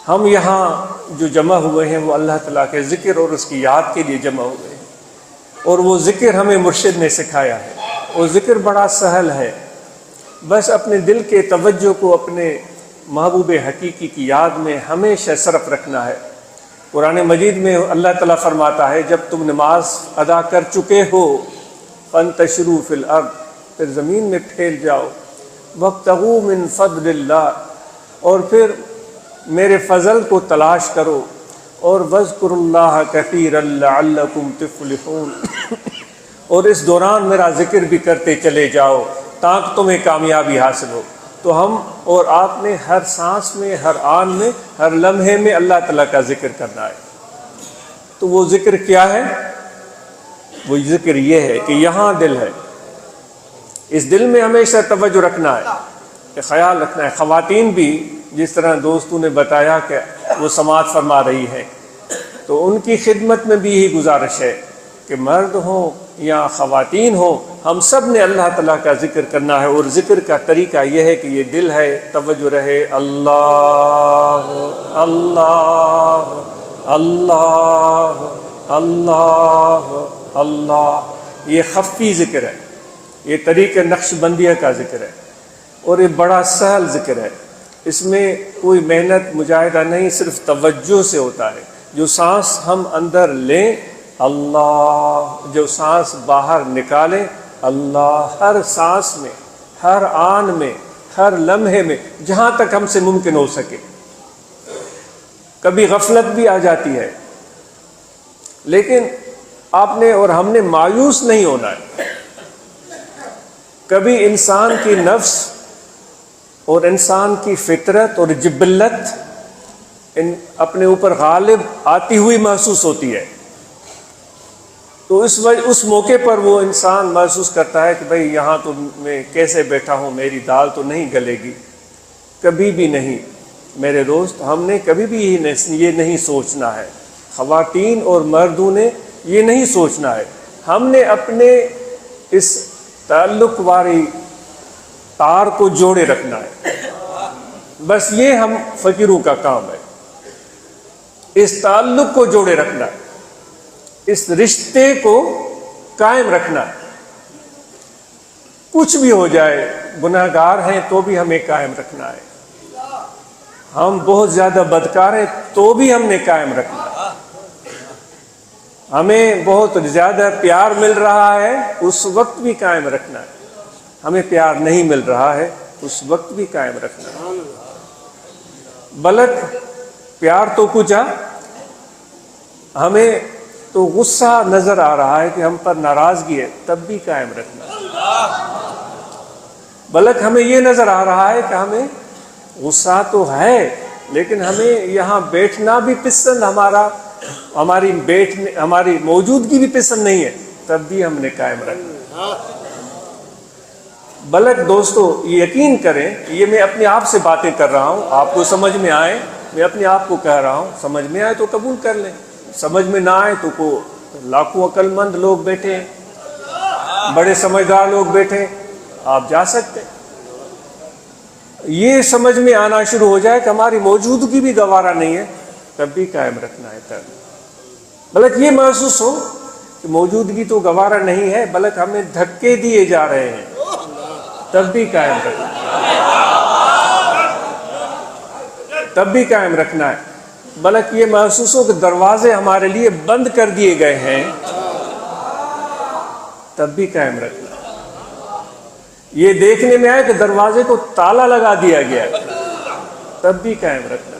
ہم یہاں جو جمع ہوئے ہیں وہ اللہ تعالیٰ کے ذکر اور اس کی یاد کے لیے جمع ہوئے ہیں، اور وہ ذکر ہمیں مرشد نے سکھایا ہے۔ وہ ذکر بڑا سہل ہے، بس اپنے دل کے توجہ کو اپنے محبوب حقیقی کی یاد میں ہمیشہ صرف رکھنا ہے۔ قرآن مجید میں اللہ تعالیٰ فرماتا ہے جب تم نماز ادا کر چکے ہو فانتشروا فی الارض، پھر زمین میں پھیل جاؤ، وابتغوا من فضل اللہ، اور پھر میرے فضل کو تلاش کرو، اور واذکروا اللہ کثیرا لعلکم تفلحون، اور اس دوران میرا ذکر بھی کرتے چلے جاؤ تاکہ تمہیں کامیابی حاصل ہو۔ تو ہم اور آپ نے ہر سانس میں، ہر آن میں، ہر لمحے میں اللہ تعالیٰ کا ذکر کرنا ہے۔ تو وہ ذکر کیا ہے؟ وہ ذکر یہ ہے کہ یہاں دل ہے، اس دل میں ہمیشہ توجہ رکھنا ہے، کہ خیال رکھنا ہے۔ خواتین بھی جس طرح دوستوں نے بتایا کہ وہ سماعت فرما رہی ہیں، تو ان کی خدمت میں بھی یہی گزارش ہے کہ مرد ہوں یا خواتین ہوں، ہم سب نے اللہ تعالیٰ کا ذکر کرنا ہے، اور ذکر کا طریقہ یہ ہے کہ یہ دل ہے، توجہ رہے اللہ اللہ اللہ اللہ اللہ۔ یہ خفی ذکر ہے، یہ طریقہ نقش بندیہ کا ذکر ہے، اور یہ بڑا سہل ذکر ہے، اس میں کوئی محنت مجاہدہ نہیں، صرف توجہ سے ہوتا ہے۔ جو سانس ہم اندر لیں اللہ، جو سانس باہر نکالیں اللہ، ہر سانس میں، ہر آن میں، ہر لمحے میں، جہاں تک ہم سے ممکن ہو سکے۔ کبھی غفلت بھی آ جاتی ہے، لیکن آپ نے اور ہم نے مایوس نہیں ہونا ہے۔ کبھی انسان کی نفس اور انسان کی فطرت اور جبلت اپنے اوپر غالب آتی ہوئی محسوس ہوتی ہے، تو اس موقع پر وہ انسان محسوس کرتا ہے کہ بھئی یہاں تو میں کیسے بیٹھا ہوں، میری دال تو نہیں گلے گی۔ کبھی بھی نہیں میرے دوست، ہم نے کبھی بھی یہ نہیں سوچنا ہے، خواتین اور مردوں نے یہ نہیں سوچنا ہے۔ ہم نے اپنے اس تعلق والی تار کو جوڑے رکھنا ہے، بس یہ ہم فقیروں کا کام ہے، اس تعلق کو جوڑے رکھنا ہے، اس رشتے کو قائم رکھنا ہے۔ کچھ بھی ہو جائے، گناہ گار ہیں تو بھی ہمیں قائم رکھنا ہے، ہم بہت زیادہ بدکار ہیں تو بھی ہم نے قائم رکھنا ہے، ہمیں بہت زیادہ پیار مل رہا ہے اس وقت بھی قائم رکھنا ہے، ہمیں پیار نہیں مل رہا ہے اس وقت بھی قائم رکھنا ہے۔ بلک پیار تو کچھ ہمیں تو غصہ نظر آ رہا ہے کہ ہم پر ناراضگی ہے، تب بھی قائم رکھنا۔ بلک ہمیں یہ نظر آ رہا ہے کہ ہمیں غصہ تو ہے، لیکن ہمیں یہاں بیٹھنا بھی پسند، ہماری موجودگی بھی پسند نہیں ہے، تب بھی ہم نے قائم رکھنا۔ بلک دوستو یقین کریں، یہ میں اپنے آپ سے باتیں کر رہا ہوں، آپ کو سمجھ میں آئے، میں اپنے آپ کو کہہ رہا ہوں، سمجھ میں آئے تو قبول کر لیں، سمجھ میں نہ آئے تو لاکھوں عقل مند لوگ بیٹھے ہیں، بڑے سمجھدار لوگ بیٹھے ہیں، آپ جا سکتے ہیں۔ یہ سمجھ میں آنا شروع ہو جائے کہ ہماری موجودگی بھی گوارا نہیں ہے، تب بھی قائم رکھنا ہے۔ تب بلکہ یہ محسوس ہو کہ موجودگی تو گوارا نہیں ہے، بلکہ ہمیں دھکے دیے جا رہے ہیں، تب بھی قائم رکھنا ہے، تب بھی قائم رکھنا ہے۔ بلکہ یہ محسوس ہو کہ دروازے ہمارے لیے بند کر دیے گئے ہیں، تب بھی قائم رکھنا ہے۔ یہ دیکھنے میں آئے کہ دروازے کو تالا لگا دیا گیا ہے، تب بھی قائم رکھنا ہے۔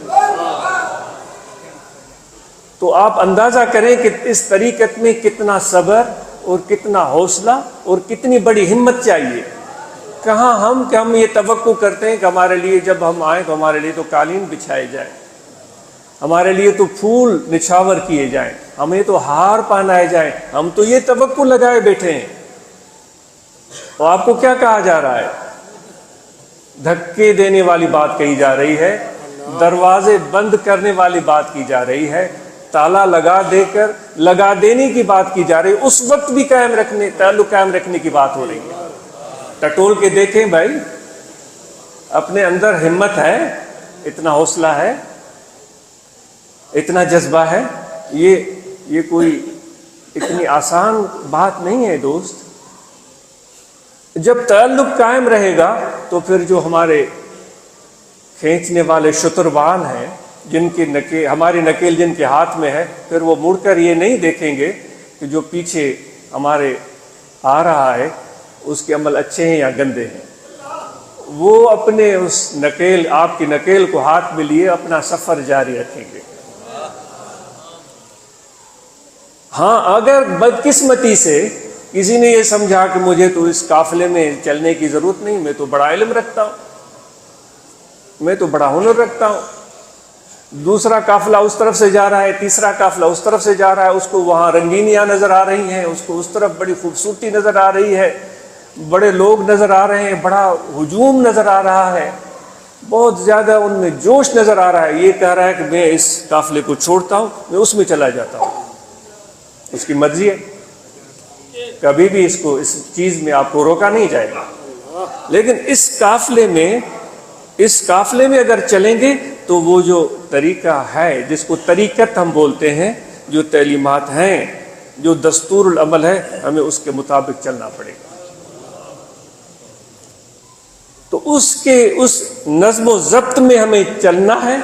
تو آپ اندازہ کریں کہ اس طریقت میں کتنا صبر اور کتنا حوصلہ اور کتنی بڑی ہمت چاہیے۔ کہاں کہ ہم یہ توقع کرتے ہیں کہ ہمارے لیے جب ہم آئیں تو ہمارے لیے تو قالین بچھائے جائیں، ہمارے لیے تو پھول نچھاور کیے جائیں، ہمیں تو ہار پہنائے جائیں، ہم تو یہ توقع لگائے بیٹھے ہیں۔ تو آپ کو کیا کہا جا رہا ہے؟ دھکے دینے والی بات کہی جا رہی ہے، دروازے بند کرنے والی بات کی جا رہی ہے، تالا لگا دینے کی بات کی جا رہی ہے، اس وقت بھی تعلق قائم رکھنے کی بات ہو رہی ہے۔ ٹٹول کے دیکھیں بھائی، اپنے اندر ہمت ہے، اتنا حوصلہ ہے اتنا جذبہ ہے. یہ کوئی اتنی آسان بات نہیں ہے دوست. جب تعلق قائم رہے گا تو پھر جو ہمارے کھینچنے والے شتروان ہیں، جن کی ہماری نکیل جن کے ہاتھ میں ہے، پھر وہ مڑ کر یہ نہیں دیکھیں گے کہ جو پیچھے ہمارے آ رہا ہے اس کے عمل اچھے ہیں یا گندے ہیں. وہ اپنے اس نکیل، آپ کی نکیل کو ہاتھ میں لیے اپنا سفر جاری رکھیں گے. ہاں اگر بدقسمتی سے کسی نے یہ سمجھا کہ مجھے تو اس قافلے میں چلنے کی ضرورت نہیں، میں تو بڑا علم رکھتا ہوں، میں تو بڑا ہنر رکھتا ہوں، دوسرا قافلہ اس طرف سے جا رہا ہے، تیسرا قافلہ اس طرف سے جا رہا ہے، اس کو وہاں رنگینیاں نظر آ رہی ہیں، اس کو اس طرف بڑی خوبصورتی نظر آ رہی ہے، بڑے لوگ نظر آ رہے ہیں، بڑا ہجوم نظر آ رہا ہے، بہت زیادہ ان میں جوش نظر آ رہا ہے. یہ کہہ رہا ہے کہ میں اس قافلے کو چھوڑتا ہوں، میں اس میں چلا جاتا ہوں. اس کی مرضی ہے، کبھی بھی اس چیز میں آپ کو روکا نہیں جائے گا. لیکن اس قافلے میں اگر چلیں گے تو وہ جو طریقہ ہے، جس کو طریقت ہم بولتے ہیں، جو تعلیمات ہیں، جو دستور العمل ہے، ہمیں اس کے مطابق چلنا پڑے گا. تو اس نظم و ضبط میں ہمیں چلنا ہے.